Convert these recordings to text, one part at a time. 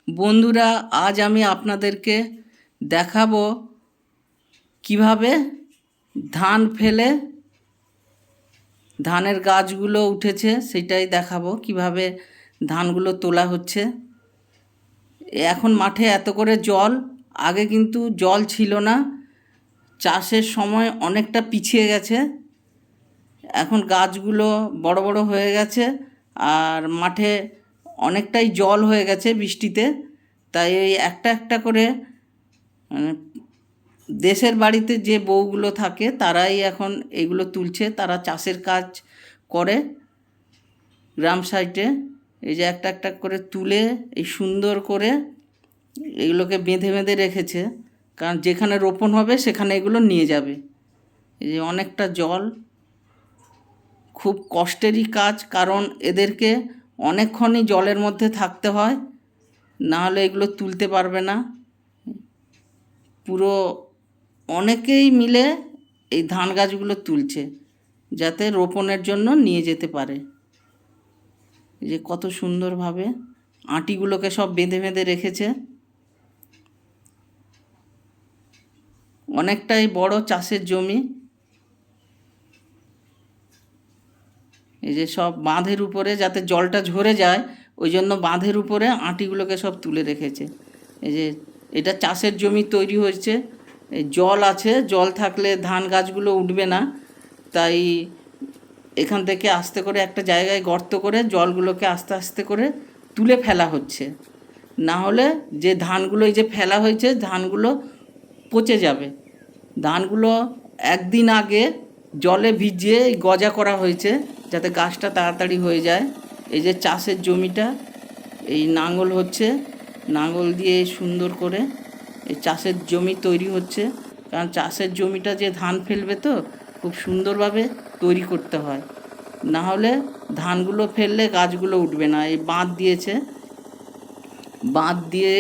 বন্ধুরা, আজ আমি আপনাদেরকে দেখাবো কিভাবে ধান ফেলে ধানের গাছগুলো উঠেছে, সেটাই দেখাবো কিভাবে ধানগুলো তোলা হচ্ছে। এখন মাঠে এত করে জল, আগে কিন্তু জল ছিল না, চাষের সময় অনেকটা পিছিয়ে গেছে। এখন গাছগুলো বড় বড় হয়ে গেছে আর মাঠে অনেকটাই জল হয়ে গেছে বৃষ্টিতে। তাই এই একটা একটা করে মানে দেশের বাড়িতে যে বউগুলো থাকে তারাই এখন এগুলো তুলছে। তারা চাষের কাজ করে গ্রাম সাইডে। এই যে একটা একটা করে তুলে এই সুন্দর করে এগুলোকে বেঁধে বেঁধে রেখেছে, কারণ যেখানে রোপণ হবে সেখানে এগুলো নিয়ে যাবে। এই যে অনেকটা জল, খুব কষ্টেরই কাজ, কারণ এদেরকে অনেকক্ষণই জলের মধ্যে থাকতে হয়, না হলে এগুলো তুলতে পারবে না। পুরো অনেকেই মিলে এই ধান গাছগুলো তুলছে যাতে রোপণের জন্য নিয়ে যেতে পারে। এই যে কত সুন্দরভাবে আটিগুলোকে সব বেঁধে বেঁধে রেখেছে। অনেকটাই বড় চাষের জমি। এই যে সব বাঁধের উপরে যাতে জলটা ঝরে যায়, ওই জন্য বাঁধের উপরে আটিগুলোকে সব তুলে রেখেছে। এই যে এটা চাষের জমি তৈরি হয়েছে, এই জল আছে, জল থাকলে ধান গাছগুলো উঠবে না। তাই এখান থেকে আস্তে করে একটা জায়গায় গর্ত করে জলগুলোকে আস্তে আস্তে করে তুলে ফেলা হচ্ছে, না হলে যে ধানগুলো এই যে ফেলা হয়েছে ধানগুলো পচে যাবে। ধানগুলো একদিন আগে জলে ভিজিয়ে গজা করা হয়েছে যাতে গাছটা তাড়াতাড়ি হয়ে যায়। এই যে চাষের জমিটা, এই নাঙল হচ্ছে, নাঙল দিয়ে সুন্দর করে এই চাষের জমি তৈরি হচ্ছে। কারণ চাষের জমিটা যে ধান ফেলবে তো খুব সুন্দরভাবে তৈরি করতে হয়, না হলে ধানগুলো ফেললে গাছগুলো উঠবে না। এই বাঁধ দিয়েছে, বাঁধ দিয়ে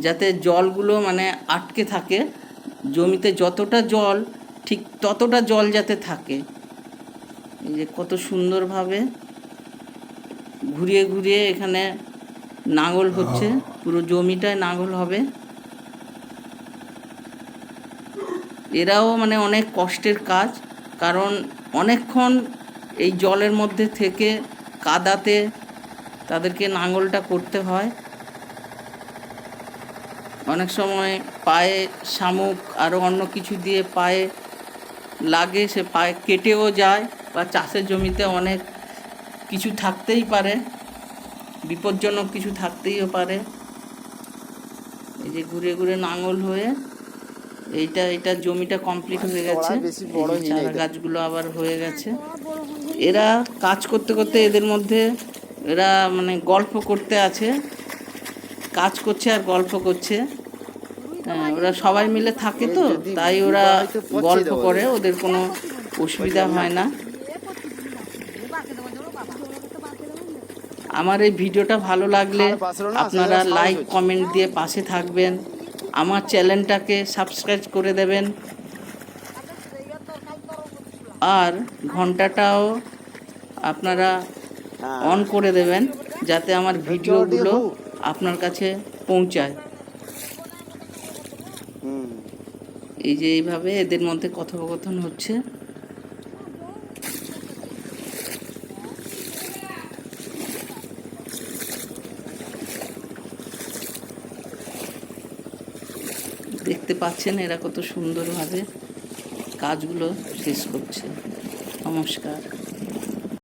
যাতে জলগুলো মানে আটকে থাকে, জমিতে যতটা জল ঠিক ততটা জল যাতে থাকে। এই যে কত সুন্দরভাবে ঘুরিয়ে ঘুরিয়ে এখানে নাঙল হচ্ছে, পুরো জমিটায় নাঙল হবে। এরাও মানে অনেক কষ্টের কাজ, কারণ অনেকক্ষণ এই জলের মধ্যে থেকে কাদাতে তাদেরকে নাঙলটা করতে হয়। অনেক সময় পায়ে শামুক আরও অন্য কিছু দিয়ে পায়ে লাগে, সে পায়ে কেটেও যায়, বা চাষের জমিতে অনেক কিছু থাকতেই পারে, বিপজ্জনক কিছু থাকতেইও পারে। এই যে ঘুরে ঘুরে নাঙল হয়ে এইটা জমিটা কমপ্লিট হয়ে গেছে। চারা গাছগুলো আবার হয়ে গেছে। এরা কাজ করতে করতে এদের মধ্যে এরা মানে গল্প করতে আছে, কাজ করছে আর গল্প করছে। হ্যাঁ, ওরা সবাই মিলে থাকে তো তাই ওরা গল্প করে, ওদের কোনো অসুবিধা হয় না। আমার এই ভিডিওটা ভালো লাগলে আপনারা লাইক কমেন্ট দিয়ে পাশে থাকবেন, আমার চ্যানেলটাকে সাবস্ক্রাইব করে দেবেন, আর ঘন্টাটাও আপনারা অন করে দেবেন যাতে আমার ভিডিওগুলো আপনার কাছে পৌঁছায়। এই যে এইভাবে এদের মধ্যে কথোপকথন হচ্ছে। দেখতে পাচ্ছেন এরা কত সুন্দরভাবে কাজগুলো শেষ করছে। নমস্কার।